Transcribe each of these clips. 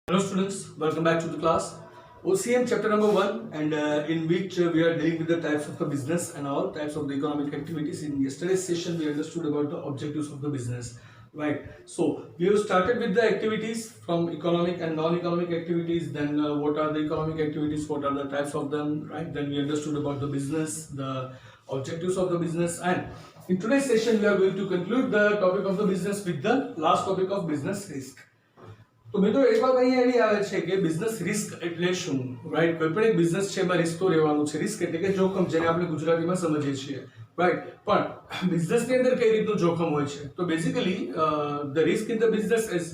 Hello students, welcome back to the class. OCM chapter number 1 and in which we are dealing with the types of the business and all types of the economic activities. In yesterday's session we understood about the objectives of the business, right? So we have started with the activities from economic and non-economic activities, then what are the economic activities, what are the types of them, right? Then we understood about the business, the objectives of the business, and in today's session we are going to conclude the topic of the business with the last topic of business risk. તો મિત્રો એક વાત અહીંયા એવી આવે છે કે business risk એટલે શું, રાઈટ? કોઈ પણ એક બિઝનેસ છે એમાં રિસ્ક તો રહેવાનું છે. રિસ્ક એટલે કે જોખમ, જેને આપણે ગુજરાતીમાં સમજીએ છીએ, રાઈટ? પણ બિઝનેસની અંદર કઈ રીતનું જોખમ હોય છે? તો basically the risk in the business is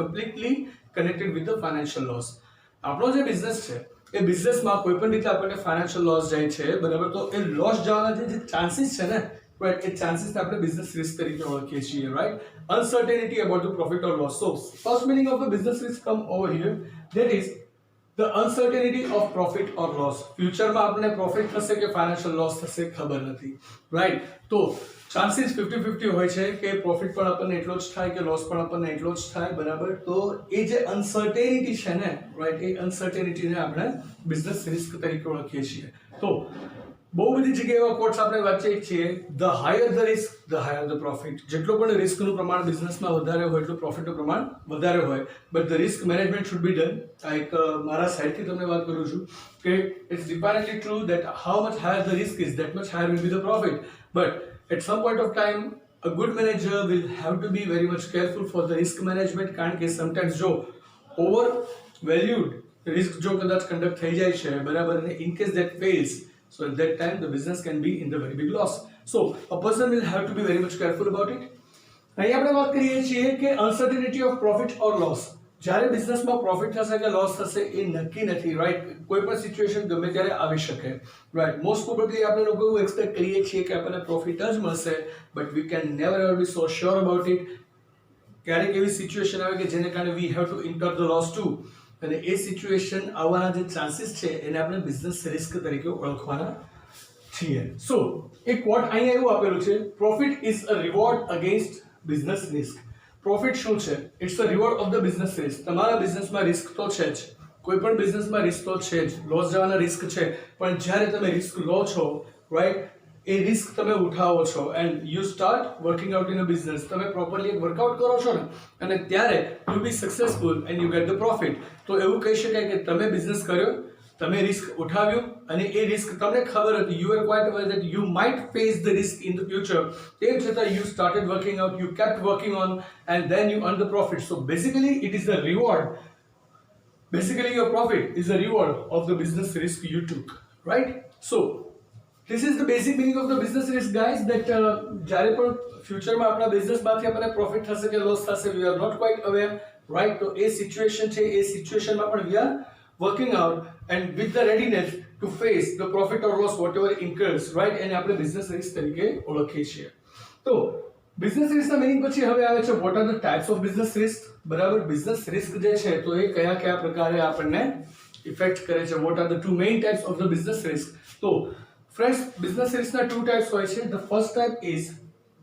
completely connected with the financial loss. આપણો જે બિઝનેસ છે એ બિઝનેસમાં કોઈ પણ રીતે આપણને ફાઇનાન્શિયલ લોસ જાય છે, બરાબર? તો એ લોસ જવાના જે ચાન્સીસ છે ને, right, it chances આપણે business risk તરીકે ઓળખીએ છીએ, right? Uncertainty about the profit or loss. So first meaning of the business risk come over here, that is the uncertainty of profit or loss. Future માં આપણને profit થશે કે financial loss થશે ખબર નથી, right? તો chances 50-50 હોય છે કે profit પણ આપણને એટલો જ થાય કે loss પણ આપણને એટલો જ થાય, બરાબર? તો એ જે uncertainty છે ને, right, એ uncertainty ને આપણે business risk તરીકે ઓળખીએ છીએ. તો બહુ બધી જગ્યાએ એવા કોટ્સ આપણે વાંચીએ છીએ, the higher the risk the higher the profit. જેટલો પણ રિસ્કનું પ્રમાણ બિઝનેસમાં વધારે હોય એટલું પ્રોફિટનું પ્રમાણ વધારે હોય. But the risk management should be done. આ એક મારા સાઈડથી તમને વાત કરું છું કે it's definitely true that how much higher the risk is that much higher will be the profit. But at some point of time a good manager will have to be very much careful for the risk management, કારણ કે sometimes જો over valued risk જો કદાચ conduct થઈ જાય છે, બરાબર, અને in case that fails, so at that time the business can be in the very big loss. So a person will have to be very much careful about it. અહીં આપણે વાત કરીએ છીએ કે uncertainty of profit or loss. જ્યારે બિઝનેસમાં profit થશે કે લોસ થશે એ નક્કી નથી, રાઈટ? કોઈ પણ સિચ્યુએશન ગમે ત્યારે આવી શકે, રાઈટ? મોસ્ટ પ્રોબેબલી આપણે લોકો એવું એક્સપેક્ટ કરીએ છીએ કે આપણને પ્રોફિટ જ મળશે, but we can never ever be so sure about it. ક્યારેક એવી સિચ્યુએશન આવે કે જેને કારણે we have to incur the loss too, અને એ સિચ્યુએશન આવવાના જે ચાન્સીસ છે એને આપણે બિઝનેસ રિસ્ક તરીકે ઓળખવાના છીએ. સો એક કોટ અહીંયા એવું આપેલું છે, profit is a reward against business risk. Profit શું છે? It's a reward of the business risk. તમારા બિઝનેસમાં રિસ્ક તો છે જ, કોઈ પણ બિઝનેસમાં રિસ્ક તો છે જ, લોસ જવાના રિસ્ક છે, પણ જ્યારે તમે રિસ્ક લો છો, રાઈટ, એ રિસ્ક તમે ઉઠાવો છો and you start working out in a business. તમે પ્રોપરલી એક વર્કઆઉટ કરો છો ને, અને ત્યારે you B successful and you get the profit. તો એવું કહી શકાય કે તમે બિઝનેસ કર્યો, તમે રિસ્ક ઉઠાવ્યું, અને એ રિસ્ક તમને ખબર હતી, you are quite aware that you might face the risk in the future. તેમ છતાં you started working out, you kept working on and then you earn the profit. So basically it is the reward. Basically your profit is a reward of the business risk you took, right? So this is the basic meaning of the business risk, guys, that જ્યારે પણ ફ્યુચરમાં આપણા બિઝનેસમાંથી આપણને profit થશે કે loss થશે, we are not quite aware, right? તો એ situation છે, એ સિચ્યુએશનમાં પણ we are working out and with the readiness to face the profit or loss whatever incurs, right? એને આપણે બિઝનેસ રિસ્ક તરીકે ઓળખીએ છીએ. તો બિઝનેસ રિસ્કના મિનિંગ પછી હવે આવે છે what are the types of business risk, બરાબર? બિઝનેસ રિસ્ક જે છે તો એ કયા કયા પ્રકારે આપણને ઇફેક્ટ કરે છે, what are the two main types of the business risk. તો ફ્રેન્ડ્સ, બિઝનેસ રિસ્કના ટુ ટાઇપ્સ હોય છે. The first type is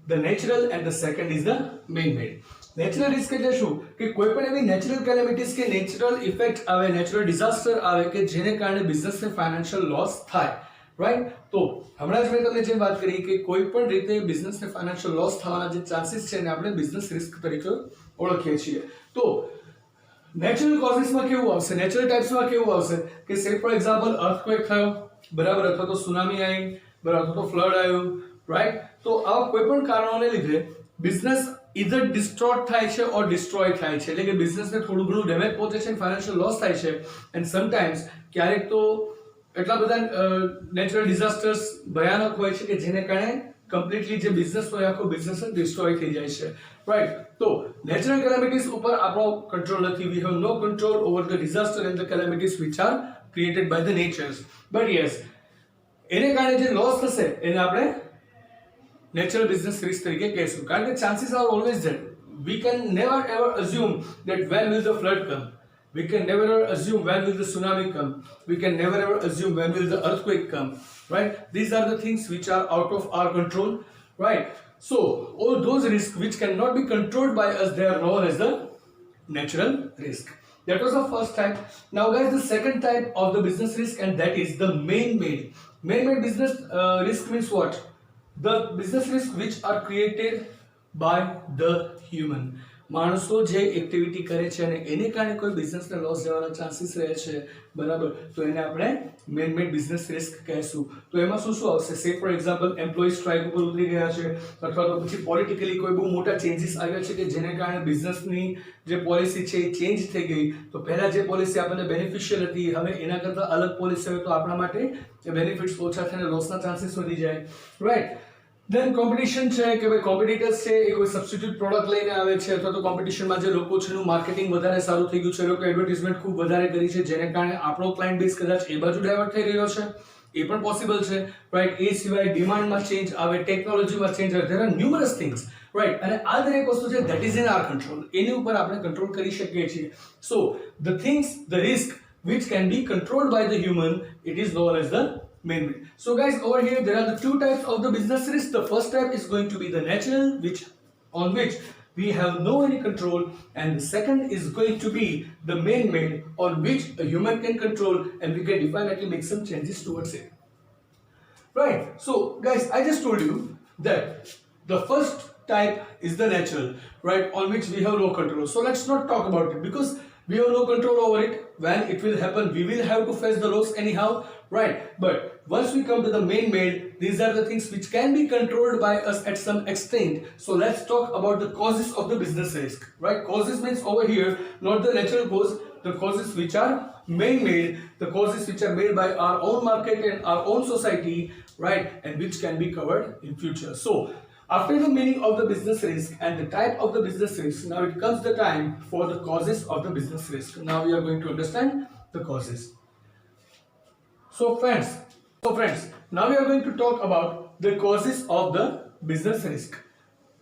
the natural and the second is the man made. Natural risk એટલે શું? કે કોઈ પણ એવી નેચરલ કેલેમિટીઝ કે નેચરલ ઇફેક્ટ આવે, નેચરલ ડિઝાસ્ટર આવે કે જેને કારણે બિઝનેસને ફાઇનાન્શિયલ લોસ થાય, રાઈટ? તો હમણાં જ મેં તમને જેમ વાત કરી કે કોઈ પણ રીતે બિઝનેસને ફાઇનાન્શિયલ લોસ થવાના જે ચાન્સીસ છે એને આપણે બિઝનેસ રિસ્ક તરીકે ઓળખીએ છીએ. તો નેચરલ કોઝિસમાં કેવું આવશે, નેચરલ ટાઇપ્સમાં કેવું આવશે કે સે ફોર એક્ઝામ્પલ અર્થક્વેક થયો, બરાબર, અથવા તો સુનામી આવી, બરાબર, અથવા તો ફ્લડ આવ્યું, રાઈટ? તો આવા કોઈ પણ કારણોને લીધે બિઝનેસ ઇધર ડિસ્ટ્રોય થાય છે ઓર ડિસ્ટ્રોય થાય છે, એટલે કે બિઝનેસને થોડું ઘણું ડેમેજ પહોંચે છે, ફાઇનાન્શિયલ લોસ થાય છે. એન્ડ સમટાઈમ્સ ક્યારેક તો એટલા બધા નેચરલ ડિઝાસ્ટર્સ ભયાનક હોય છે કે જેને કારણે કમ્પ્લીટલી જે બિઝનેસ હોય આખો બિઝનેસ જ ડિસ્ટ્રોય થઈ જાય છે, રાઈટ? તો નેચરલ કેલેમિટીઝ ઉપર આપણો કંટ્રોલ નથી. We have no control over the disaster and the calamities which are created by the natures. But yes, એને કારણે જે લોસ થશે એને આપણે નેચરલ બિઝનેસ રિસ્ક તરીકે કહીશું, કારણ કે chances are always there. We can never ever assume that when will the flood come. We can never ever assume when will the tsunami come. We can never ever assume when will the earthquake come, right? These are the things which are out of our control, right? So all those risks which cannot be controlled by us, they are known as the natural risk. That was the first type. Now guys, the second type of the business risk, and that is the man-made. Man-made business risk means what? The business risk which are created by the human. માણસો જે activity કરે છે અને એને કારણે કોઈ બિઝનેસને loss જવાના chances રહે છે, બરાબર, તો એને આપણે મેન મેડ બિઝનેસ રિસ્ક કહેશું. તો એમાં શું શું આવશે? સે ફોર એક્ઝામ્પલ એમ્પ્લોય સ્ટ્રાઇક ઉપર ઉતરી ગયા છે, અથવા તો પછી પોલિટિકલી કોઈ બહુ મોટા ચેન્જીસ આવ્યા છે કે જેને કારણે બિઝનેસની જે પોલિસી છે એ ચેન્જ થઈ ગઈ. તો પહેલા જે પોલિસી આપણને બેનિફિશિયલ હતી, હવે એના કરતાં અલગ પોલિસી હોય તો આપણા માટે એ બેનિફિટ્સ ઓછા થઈને લોસના ચાન્સીસ વધી જાય, રાઈટ. દેન કોમ્પિટિશન છે કે ભાઈ કોમ્પિટિટર્સ છે એ કોઈ સબસ્ટિટ્યુટ પ્રોડક્ટ લઈને આવે છે, અથવા તો કોમ્પિટિશનમાં જે લોકો છે એનું માર્કેટિંગ વધારે સારું થઈ ગયું છે, એ લોકો એડવર્ટાઇઝમેન્ટ ખૂબ વધારે કરી છે જેને કારણે આપણો ક્લાયન્ટ બેઝ કદાચ એ બાજુ ડાયવર્ટ થઈ રહ્યો છે, એ પણ પોસિબલ છે, રાઈટ. એ સિવાય ડિમાન્ડમાં ચેન્જ આવે, ટેકનોલોજીમાં ચેન્જ આવે, there are numerous things, right. અને આ દરેક વસ્તુ છે that is in our control, એની ઉપર આપણે કંટ્રોલ કરી શકીએ છીએ. So the things, the risk which can be controlled by the human, it is known as the main risk. So guys, over here there are the two types of the business risk. The first type is going to be the natural, on which we have no any control, and the second is going to be the man-made, on which a human can control and we can definitely make some changes towards it. Right. So guys, I just told you that the first type is the natural, right, on which we have no control. So let's not talk about it because we have no control over it. When it will happen, we will have to face the loss anyhow, right? But once we come to the man-made, these are the things which can be controlled by us at some extent. So let's talk about the causes of the business risk, right? Causes means over here, not the natural cause, the causes which are man-made, the causes which are made by our own market and our own society, right? And which can be covered in future. So after the meaning of the business risk and the type of the business risk, now it comes the time for the causes of the business risk. Now we are going to understand the causes. So friends, now we are going to talk about the causes of the business risk.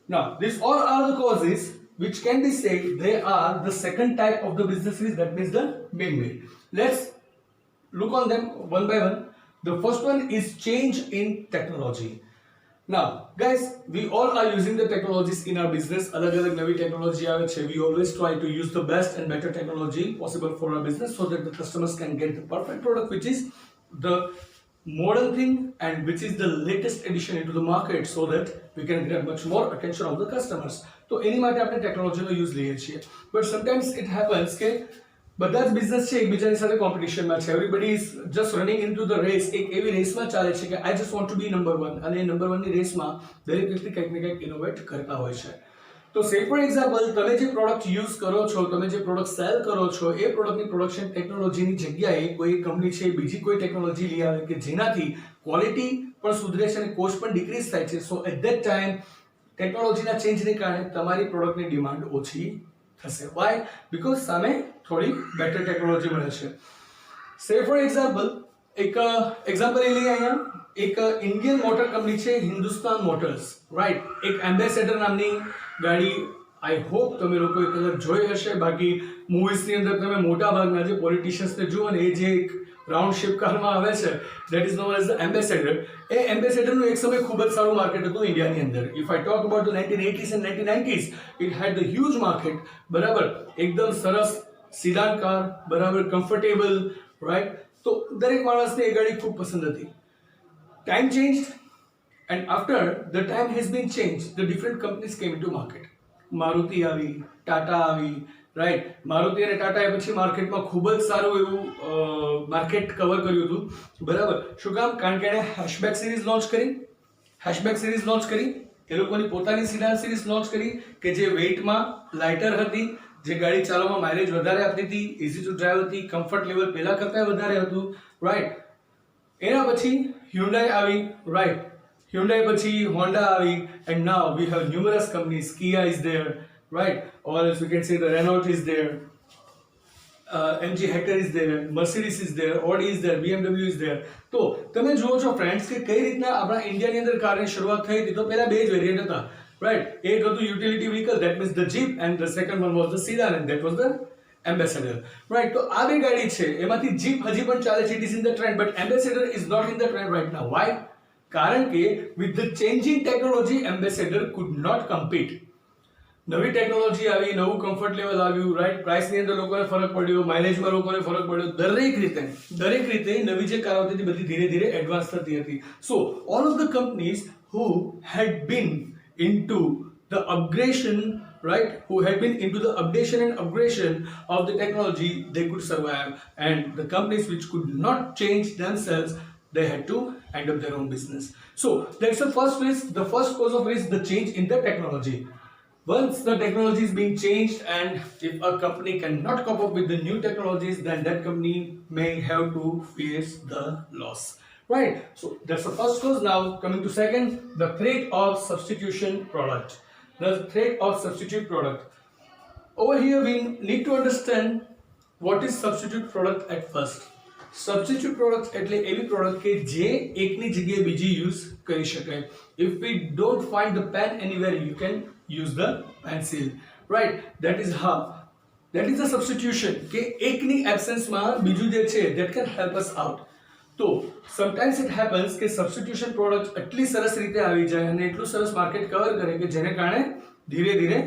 Now these all are the causes which can be said they are the second type of the business risk, that means the man-made. Let's look on them one by one. The first one is change in technology. Now guys, we all are using the technologies in our business. Alag-alag navi technology aave chhe. We always try to use the best and better technology possible for our business so that the customers can get the perfect product, which is the modern thing and which is the latest addition into the market, so that we can get much more attention of the customers. So એની માટે આપણે ટેકનોલોજીનો use લઈએ છીએ. But sometimes it happens કે બધા જ business છે એકબીજાની સાથે કોમ્પિટિશનમાં છે. Everybody is just running into the race. એક એવી રેસમાં ચાલે છે કે I just want to be number 1, અને એ નંબર 1 ની રેસમાં દરેક વ્યક્તિ કંઈક ને કંઈક ઇનોવેટ કરતા હોય છે. તો સે ફોર એક્ઝામ્પલ, તમે જે પ્રોડક્ટ યુઝ કરો છો, તમે જે પ્રોડક્ટ સેલ કરો છો, એ પ્રોડક્ટની પ્રોડક્શન ટેકનોલોજીની જગ્યાએ કોઈ કંપની છે બીજી કોઈ ટેકનોલોજી લઈ આવે કે જેનાથી ક્વોલિટી પણ સુધરે છે અને કોસ્ટ પણ ડિક્રીઝ થાય છે. સો એટ ધેટ ટાઈમ ટેકનોલોજીના ચેન્જને કારણે તમારી પ્રોડક્ટની ડિમાન્ડ ઓછી થશે. વાય? બીકોઝ સામે થોડી બેટર ટેકનોલોજી મળે છે. સે ફોર એક્ઝામ્પલ, એક એક્ઝામ્પલ એ લઈએ અહીંયા, એક ઇન્ડિયન મોટર કંપની છે હિન્દુસ્તાન મોટર્સ, રાઈટ. એક એમ્બેસેડર નામની ગાડી, આઈ હોપ તમે લોકોએ કદાચ જોઈ હશે. બાકી મૂવીઝની અંદર તમે મોટા ભાગના જે પોલિટિશિયન્સને જુઓ ને, એ જે એક રાઉન્ડ શેપ કારમાં આવે છે, that is known as the Ambassador. એ એમ્બેસેડરનું એક સમય ખૂબ જ સારું માર્કેટ હતું ઇન્ડિયાની અંદર. If I talk about the 1980s and 1990s, it had the huge market, બરાબર. એકદમ સરસ સિડાન કાર, બરાબર, કમ્ફર્ટેબલ, રાઈટ. તો દરેક માણસને એ ગાડી ખૂબ પસંદ હતી. Time change, and after the time has been changed, the different companies came into market. Maruti આવી, ટાટા આવી, રાઈટ. મારુતિ અને ટાટાએ પછી માર્કેટમાં ખૂબ જ સારું એવું માર્કેટ કવર કર્યું હતું, બરાબર. શું કામ? કારણ કે એણે હેશબેક સિરીઝ લોન્ચ કરી. એ લોકોની પોતાની સિડાન સિરીઝ લોન્ચ કરી કે જે વેઇટમાં લાઇટર હતી, જે ગાડી ચાલવામાં માઇલેજ વધારે આપતી હતી, ઇઝી ટુ ડ્રાઈવ હતી, કમ્ફર્ટ લેવલ પહેલા કરતાં વધારે હતું, રાઈટ. એના પછી હ્યુન્ડાઈ આવી, રાઈટ. Hyundai પછી Honda આવી, and now we have numerous companies. Kia is there, right? Or else we can say the Renault is there, MG Hector is there, Mercedes is there, Audi is there, BMW is there. તો તમે જુઓ છો friends કે કઈ રીતના આપણા ઇન્ડિયાની અંદર કારની શરૂઆત થઈ હતી. તો પહેલા બે જ વેરિયન્ટ હતા, રાઈટ. એક હતું utility vehicle, that means the jeep, and the second one was the sedan, and that was the Ambassador, right. તો આ બે ગાડી છે, એમાંથી જીપ હજી પણ ચાલે છે, it is in the trend, but ambassador is not in the trend right now. Why? કારણ કે with the changing technology, ambassador could not compete. નવી ટેકનોલોજી આવી, નવું કમ્ફર્ટ લેવલ આવ્યું, રાઈટ, પ્રાઇસની અંદર લોકોને ફરક પડ્યો, માઇલેજમાં લોકોને ફરક પડ્યો, દરેક રીતે નવી જે કાર આવતી હતી બધી ધીરે ધીરે એડવાન્સ થતી હતી. સો all of the companies who had been into the upgradation, right, who had been into the updation and upgradation of the technology, they could survive, and the companies which could not change themselves, they had to end up their own business. So that's the first risk, the first cause of risk, the change in the technology. Once the technology is being changed, and if a company cannot cope up with the new technologies, then that company may have to face the loss. Right? So that's the first cause. Now coming to second, the threat of substitution product. The threat of substitute product. Over here we need to understand what is substitute product at first. Substitute products એટલે એવી product કે જે એકની જગ્યાએ બીજી use કરી શકાય. If we don't find the pen anywhere, you can use the pencil, right? That is how, that is the substitution કે એકની એબ્સેન્સમાં બીજું જે છે that can help us out. તો sometimes it happens કે substitution product એટલી સરસ રીતે આવી જાય અને એટલું સરસ માર્કેટ કવર કરે કે જેને કારણે ધીરે ધીરે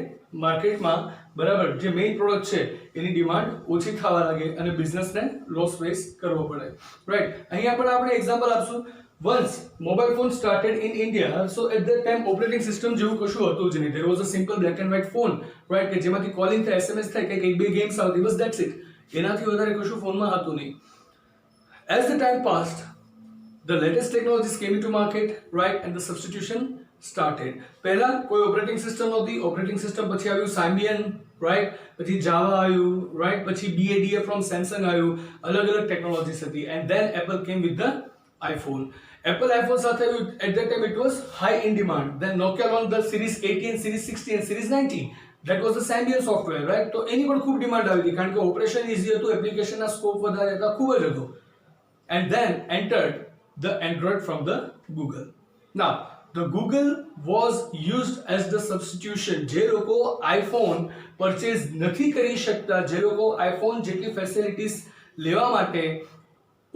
માર્કેટમાં બરાબર જે મેઇન પ્રોડક્ટ છે એની ડિમાન્ડ ઓછી થવા લાગે અને બિઝનેસને લોસ ફેસ કરવો પડે, રાઈટ. અહીંયા પણ આપણે એક્ઝામ્પલ આપશું. Once mobile phone started in India, so at that time operating system જેવું કશું હતું જ નહીં. There was a simple black and white phone, right, કે જેમાંથી કોલિંગ થાય, SMS થાય, કે એક બે ગેમ્સ આવતી, બસ that's it. એનાથી વધારે કશું ફોનમાં હતું નહીં. As the time passed, the latest technologies came into market, right, and the substitution started. પહેલા કોઈ ઓપરેટિંગ સિસ્ટમ નહોતી, ઓપરેટિંગ સિસ્ટમ પછી આવ્યું Symbian, રાઈટ, પછી જાવા આવ્યું, રાઈટ, પછી BADA from Samsung આવ્યું, અલગ અલગ ટેકનોલોજીસ હતી, and then Apple came with the iPhone. Apple iPhone સાથે આવ્યું, at that time it was high in demand. Then Nokia launched the Series 80 and Series 60 and Series 90. That was the Symbian software, right? તો એની પણ ખૂબ demand આવી હતી કારણ કે operation easy હતું, એપ્લિકેશનના સ્કોપ વધારે હતા, ખૂબ જ હતો. And then entered the Android from the Google. Now the Google was used as the substitution. જે લોકો iPhone purchase નથી કરી શકતા, જે લોકો iPhone જેટલી ફેસિલિટીઝ લેવા માટે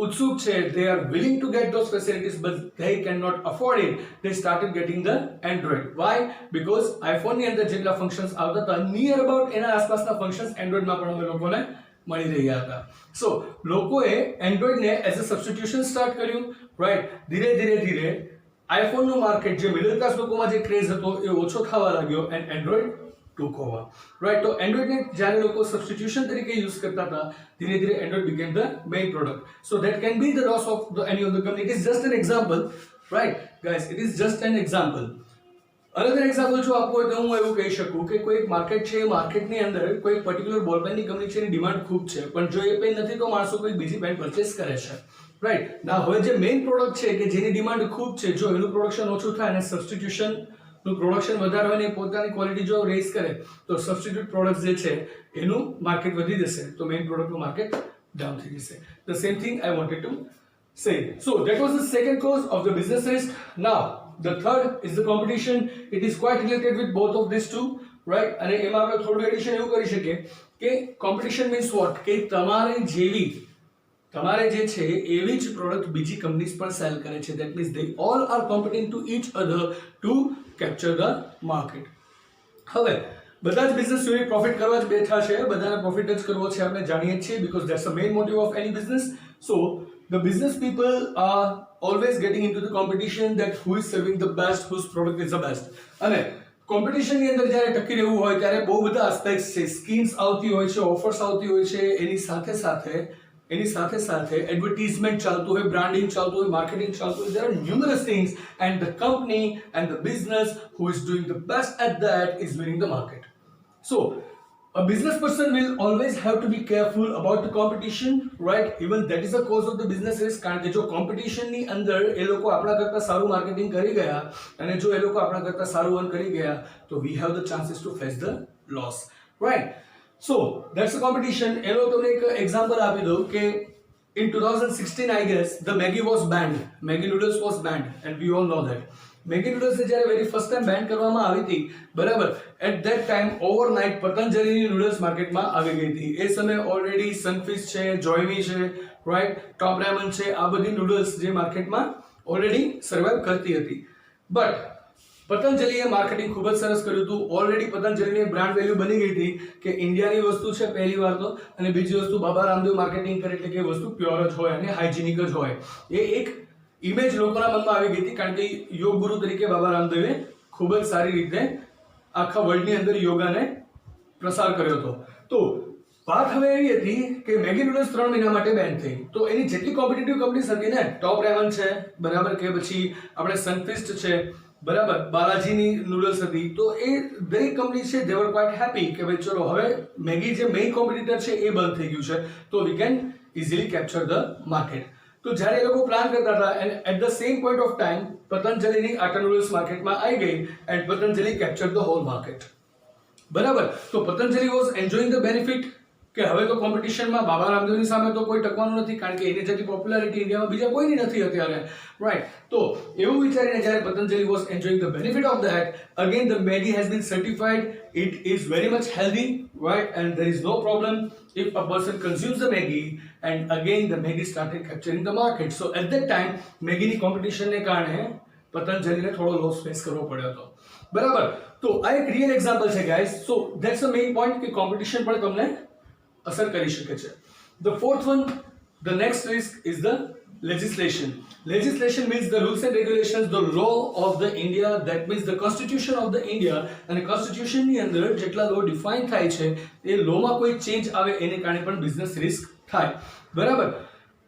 ઉત્સુક છે, they are willing to get those facilities but they cannot afford it, they started getting the Android. Why? Because iPhone ની અંદર જેટલા ફંક્શન્સ આવતા હતા, નિયર અબાઉટ એના આસપાસના ફંક્શન્સ એન્ડ્રોઇડમાં પણ અમે લોકોને મળી રહ્યા હતા. સો લોકોએ એન્ડ્રોઇડને એઝ અ સબસ્ટિટ્યુશન સ્ટાર્ટ કર્યું, રાઈટ. ધીરે ધીરે ધીરે આઈફોનનું માર્કેટ જે મિડલ ક્લાસ લોકોમાં જે ક્રેઝ હતો એ ઓછો થવા લાગ્યો and Android took over, right? તો એન્ડ્રોઇડને જ્યારે લોકો સબસ્ટિટ્યુશન તરીકે યુઝ કરતા હતા, ધીરે ધીરે Android became the main product. So that can be the loss of any of the company. It is just an example, right, guys? It is just an example. Another example જો આપવું હોય તો હું એવું કહી શકું કે કોઈ એક માર્કેટ છે, માર્કેટની અંદર કોઈ એક પર્ટિક્યુલર બોલ પેનની કંપની છે, એની ડિમાન્ડ ખૂબ છે, પણ જો એ પેન નથી તો માણસો કોઈ બીજી પેન પરચેસ કરે છે, રાઈટ. ના હવે જે મેઇન પ્રોડક્ટ છે કે જેની ડિમાન્ડ ખૂબ છે, જો એનું પ્રોડક્શન ઓછું થાય અને સબસ્ટિટ્યુશનનું પ્રોડક્શન વધારે હોય ને પોતાની ક્વોલિટી જો રેઝ કરે તો સબસ્ટિટ્યુટ પ્રોડક્ટ જે છે એનું માર્કેટ વધી જશે, તો મેઇન પ્રોડક્ટનું માર્કેટ ડાઉન થઈ જશે. The same thing I wanted to say. So that was the second cause of the business risk. Now the third is the competition. It is quite related with both of these two, right? અને એમાં આપણે થોડું addition એવું કરી શકીએ કે competition means what, કે તમારે જે છે એવી જ પ્રોડક્ટ બીજી કંપનીઝ પણ સેલ કરે છે. That means they all are competing to each other to capture the market. હવે બધા જ બિઝનેસ યુનિટ પ્રોફિટ કરવા જ બેઠા છે, બધાને પ્રોફિટ જ કરવો છે, આપણે જાણીએ છીએ, because that's the main motive of any business. So the business people are always getting into the competition that who is serving the best, whose product is the best. અને કોમ્પિટિશનની અંદર જ્યારે ટકી રહેવું હોય ત્યારે બહુ બધા એસ્પેક્ટ્સ છે, સ્કીમ્સ આવતી હોય છે, ઓફર્સ આવતી હોય છે, એની સાથે સાથે એડવર્ટાઇઝમેન્ટ ચાલતું હોય, બ્રાન્ડિંગ ચાલતું હોય, માર્કેટિંગ ચાલતું હોય. There are numerous things and the company and the business who is doing the best at that is winning the market. So a business person will always have to be careful about the competition, right? Even that is a cause of the business risk. કારણ કે જો કોમ્પિટિશનની અંદર એ લોકો આપણા કરતા સારું marketing કરી ગયા અને જો એ લોકો આપણા કરતા સારું અર્ન કરી ગયા તો we have the chances to face the loss, right? So that's the competition. એનો તમને એક એક્ઝામ્પલ આપી દઉં કે in 2016 I guess the Maggi was banned. Maggi noodles was banned and we all know that. Maggi નૂડલ્સને જ્યારે very first time ban કરવામાં આવી હતી, બરાબર, એટ ધેટ ટાઈમ ઓવરનાઇટ પતંજલિની નૂડલ્સ માર્કેટમાં આવી ગઈ હતી. એ સમયે ઓલરેડી સનફિશ છે, જોયમી છે, રાઈટ, ટોપ રેમન છે, આ બધી નૂડલ્સ જે માર્કેટમાં ઓલરેડી સર્વાઈવ કરતી હતી. બટ પતંજલિએ માર્કેટિંગ ખૂબ જ સરસ કર્યું હતું. ઓલરેડી પતંજલિની બ્રાન્ડ વેલ્યુ બની ગઈ હતી કે ઇન્ડિયાની વસ્તુ છે પહેલી વાર તો, અને બીજી વસ્તુ બાબા રામદેવ માર્કેટિંગ કરે એટલે કે વસ્તુ પ્યોર જ હોય અને હાઇજેનિક જ હોય. એ એક ઇમેજ લોકોના મનમાં આવી ગઈ હતી કારણ કે યોગ ગુરુ તરીકે બાબા રામદેવે ખૂબ જ સારી રીતે આખા વર્લ્ડની અંદર યોગાને પ્રસાર કર્યો હતો. તો વાત હવે એવી હતી કે મેગી નૂડલ્સ 3 મહિના માટે બેન થઈ. તો એની જેટલી કોમ્પિટિટિવ કંપનીઝ હતી ને, ટોપ રેવન છે બરાબર, કે પછી આપણે સનફિસ્ટ છે બરાબર, બાલાજીની નૂડલ્સ હતી, તો એ દરેક કંપની છે દે વર ક્વાઇટ હેપી કે ભાઈ ચલો હવે મેગી જે મેઇન કોમ્પિટિટર છે એ બંધ થઈ ગયું છે, તો we can easily capture the market. તો જ્યારે એ લોકો પ્લાન કરતા હતા and at the same point of time પતંજલિની આટા નૂડલ્સ માર્કેટમાં આવી ગઈ and Patanjali capture the whole market. બરાબર. તો Patanjali was enjoying the benefit કે હવે તો કોમ્પિટિશનમાં બાબા રામદેવની સામે તો કોઈ ટકવાનું નથી કારણ કે એની જેટલી પોપ્યુલારિટી ઇન્ડિયામાં બીજા કોઈની નથી અત્યારે, રાઈટ. તો એવું વિચારીને જ્યારે Patanjali was enjoying the benefit of that, again the Maggi has been certified, it is very much healthy, right, and there is no problem if a person consumes the Maggi, and again the Maggi started capturing the market. So at that time Maggi ની competition ને કારણે પતંજલિને થોડો loss face કરવો પડ્યો હતો. બરાબર. તો આ એક રિયલ એક્ઝામ્પલ છે guys. So that's the main point કે કોમ્પિટિશન પણ તમને અસર કરી શકે છે. The fourth one, the next risk is the legislation. Legislation means the rules and regulations, the law of the India, that means the constitution of the India, અને constitution ની અંદર જેટલા law define થાય છે એ law માં કોઈ change આવે એને કારણે પણ business risk થાય. બરાબર.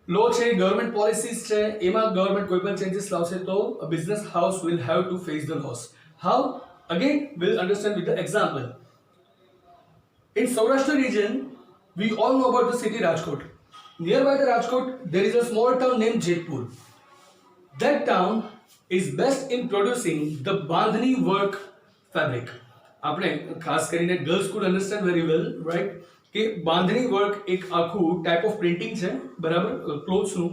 law છે, government policies છે, એમાં government કોઈ પણ changes લાવશે તો a business house will have to face the loss. How? Again we'll understand with the example. In Saurashtra region we all know about the city Rajkot. Nearby the Rajkot, there is a small town named Jetpur. That town is best in producing the bandhani work fabric. આપણે ખાસ કરીને girls could understand very well, right? કે બાંધણી work એક આખું type of printing છે બરાબર, ક્લોથ્સનું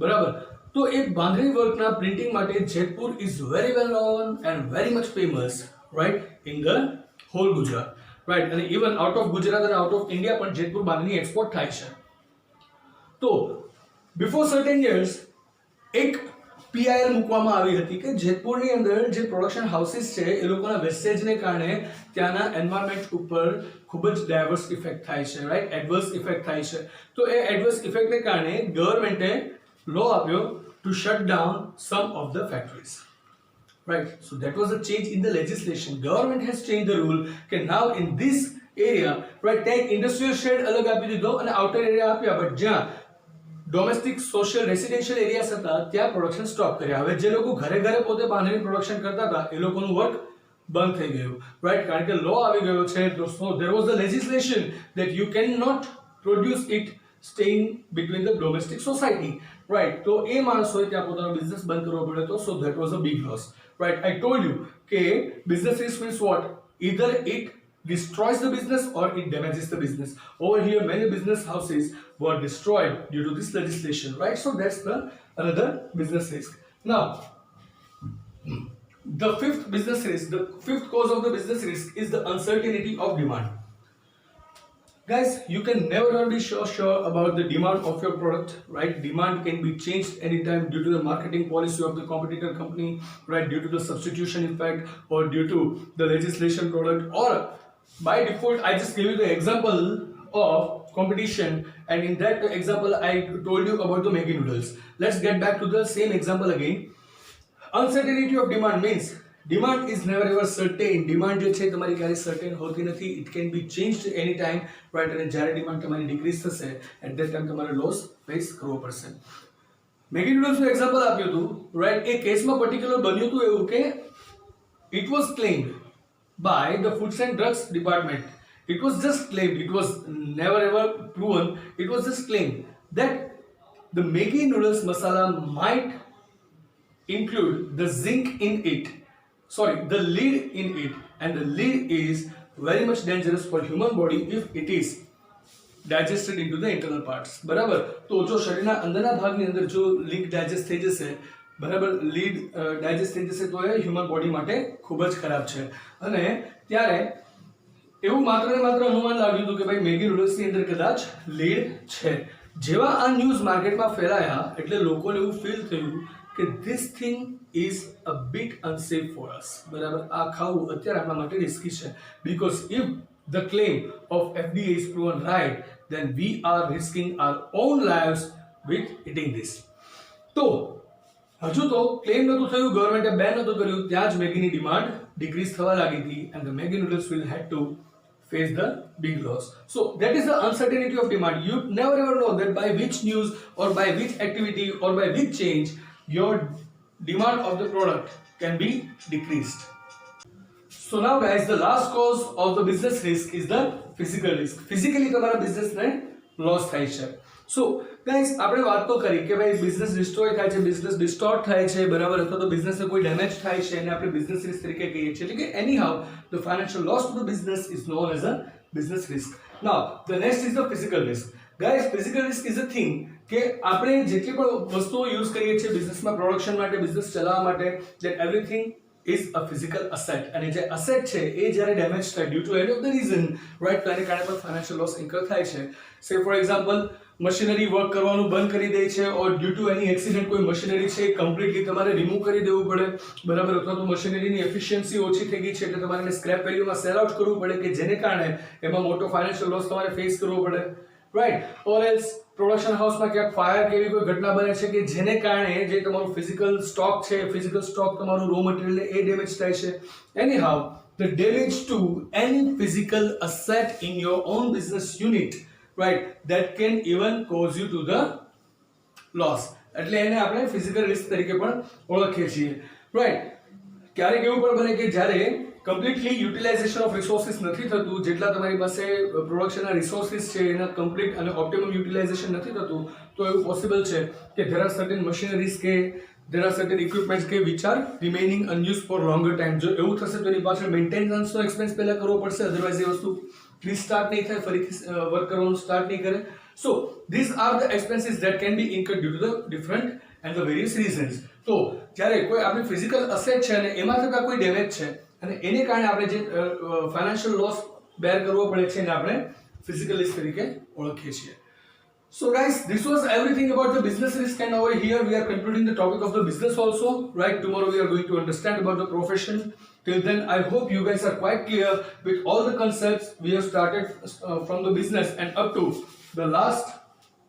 બરાબર. તો એ બાંધણી વર્કના પ્રિન્ટિંગ માટે Jetpur is very well known and very much famous, right, in the whole Gujarat, right. અને ઇવન આઉટ ઓફ ગુજરાત અને આઉટ ઓફ ઇન્ડિયા પણ જેતપુર બાંધણી એક્સપોર્ટ થાય છે. તો બિફોર સર્ટેન યર્સ એક પીઆઈએલ મૂકવામાં આવી હતી કે જેતપુરની અંદર જે પ્રોડક્શન હાઉસીસ છે એ લોકોના વેસ્ટેજને કારણે ત્યાંના એન્વાયરમેન્ટ ઉપર ખૂબ જ ડાયવર્સ ઇફેક્ટ થાય છે, રાઈટ, એડવર્સ ઇફેક્ટ થાય છે. તો એ એડવર્સ ઇફેક્ટને કારણે ગવર્મેન્ટે લો આપ્યો to shut down some of the factories, right. So that was a change in the legislation. Government has changed the rule કે now in this area, right, ત્યાં industrial shade અલગ આપી દીધો અને outer area આપ્યા, but જ્યાં domestic social residential areas હતા ત્યાં પ્રોડક્શન સ્ટોપ કર્યા. હવે જે લોકો ઘરે ઘરે પોતે બાંધણી પ્રોડક્શન કરતા હતા એ લોકોનું વર્ક બંધ થઈ ગયું, રાઈટ, કારણ કે લો આવી ગયો છે. સો there was the legislation that you cannot produce it staying between the domestic society, right. તો એ માણસોએ ત્યાં પોતાનો બિઝનેસ બંધ કરવો પડ્યો હતો. સો that was a big loss, right. I told you કે business risk means what? Either it destroys the business or it damages the business. Over here many business houses were destroyed due to this legislation, right. So that's the another business risk. Now the fifth business risk, the fifth cause of the business risk is the uncertainty of demand. Guys, you can never be sure about the demand of your product, right. Demand can be changed anytime due to the marketing policy of the competitor company, right, due to the substitution effect or due to the legislation product, or by default I just gave you the example of competition, and in that example I told you about the Maggi noodles. Let's get back to the same example again. Uncertainty of demand means demand is never ever certain. demand જે છે તમારી ક્યારે certain હોતી નથી. it can be changed any time, right. અને જ્યારે demand તમારી decrease થશે at that time તમારે loss face કરવો પડશે. Maggi noodles નું એક્ઝામ્પલ આપ્યું હતું, right. એ કેસમાં પર્ટિક્યુલર બન્યું હતું એવું કે it was claimed by the Foods and Drugs Department. It was just claimed, it was never ever proven, it was just claimed that the Maggi noodles masala might include the zinc in it, sorry, the lead in it, and the lead is very much dangerous for human body if it is digested into the internal parts, બરાબર. તો જો શરીરના અંદરના ભાગની અંદર જો lead digest થઈ જશે, બરાબર, લીડ ડાયજેસ્ટ થઈ જશે તો એ હ્યુમન બોડી માટે ખૂબ જ ખરાબ છે. અને ત્યારે એવું માત્ર ને માત્ર અનુમાન લાગ્યું હતું કે ભાઈ મેગી નૂડલ્સની અંદર કદાચ લીડ છે. જેવા આ ન્યૂઝ માર્કેટમાં ફેલાયા એટલે લોકોને એવું ફીલ થયું કે this thing is a bit unsafe for us. બરાબર, આ ખાવું અત્યારે આપણા માટે રિસ્કી છે, because if the claim of FDA is proven right, then we are risking our own lives with eating this. તો હજુ તો ક્લેમ નહોતું થયું, ગવર્મેન્ટે બેન નહોતું કર્યું, ત્યાં જ મેગીની ડિમાન્ડ ડિક્રીઝ થવા લાગી હતી, and the Maggi noodles will have to face the big loss. So that is the uncertainty of demand. You never ever know that by which news or by which activity or by which change your demand of the product can be decreased. So now guys, the last cause of the business risk is the physical risk. Physically તમારા business ને loss થાય છે. So guys, આપણે વાત તો કરી કે ભાઈ બિઝનેસ ડિસ્ટ્રોય થાય છે, બિઝનેસ ડિસ્ટોર્ટ થાય છે, બરાબર, અથવા તો બિઝનેસને કોઈ ડેમેજ થાય છે અને આપણે બિઝનેસ રિસ્ક તરીકે કહીએ છીએ. એટલે કે anyhow the financial loss to the business is known as a business risk. Now the next is the physical risk. Guys, physical risk is a thing કે આપણે જેટલી પણ વસ્તુઓ યુઝ કરીએ છીએ બિઝનેસમાં પ્રોડક્શન માટે, બિઝનેસ ચલાવવા માટે, that everything is a physical asset. અને જે asset છે એ જ્યારે ડેમેજ થાય due to any of the reason, right, તો એને કારણે પણ financial loss incur થાય છે. Say for example, machinery work કરવાનું બંધ કરી દે છે, or due to any accident કોઈ મશીનરી છે કમ્પ્લીટલી તમારે રિમૂવ કરી દેવું પડે, બરાબર, અથવા તો મશીનરીની એફિશિયન્સી ઓછી થઈ ગઈ છે એટલે તમારે સ્ક્રેપ વેલ્યુમાં સેલ આઉટ કરવું પડે, કે જેને કારણે એમાં મોટો ફાઇનાન્શિયલ લોસ તમારે ફેસ કરવો પડે, રાઈટ. ઓર એલ્સ પ્રોડક્શન હાઉસમાં ક્યાંક ફાયર કે એવી કોઈ ઘટના બને છે કે જેને કારણે જે તમારું ફિઝિકલ સ્ટોક છે, ફિઝિકલ સ્ટોક તમારું રો મટીરિયલ એ ડેમેજ થાય છે. એનીહાઉ the damage to any physical asset in your own business unit, right, that can even cause you to the loss. એટલે એને આપણે ફિઝિકલ રિસ્ક તરીકે પણ ઓળખીએ છીએ, રાઈટ. ક્યારેક એવું પણ બને કે જ્યારે કમ્પ્લીટલી યુટિલાઇઝેશન ઓફ રિસોર્સિસ નથી થતું, જેટલા તમારી પાસે પ્રોડક્શનના રિસોર્સિસ છે એના કમ્પ્લીટ અને ઓપ્ટિમમ યુટિલાઇઝેશન નથી થતું, તો એવું પોસિબલ છે કે there are certain machineries કે there are certain equipments કે which are remaining unused for longer time. જો એવું થશે તો એની પાછળ મેન્ટેનન્સનો એક્સપેન્સ પહેલા કરવો પડશે, અધરવાઇઝ એ વસ્તુ રીસ્ટાર્ટ નહીં થાય, ફરીથી વર્ક કરવાનું સ્ટાર્ટ નહીં કરે. So these are the expenses that can be incurred due to the different and the various reasons. તો જ્યારે કોઈ આપણી ફિઝિકલ અસેટ છે અને એમાં થતા કોઈ ડેમેજ છે અને એને કારણે આપણે જે ફાઇનાન્શિયલ લોસ બેર કરવો પડે છે એને આપણે ફિઝિકલ રિસ્ક તરીકે ઓળખીએ છીએ. So guys, this was everything about the business risk, and over here we are concluding the topic of the business also, right? Tomorrow we are going to understand about the profession. Till then, I hope you guys are quite clear with all the concepts we have started from the business and up to the last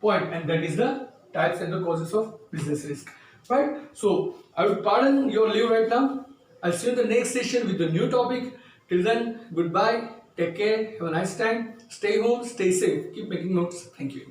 point, and that is the types and the causes of business risk, right? So I would pardon your leave right now. I'll see you in the next session with the new topic. Till then, goodbye, take care, have a nice time, stay home, stay safe, keep making notes. Thank you.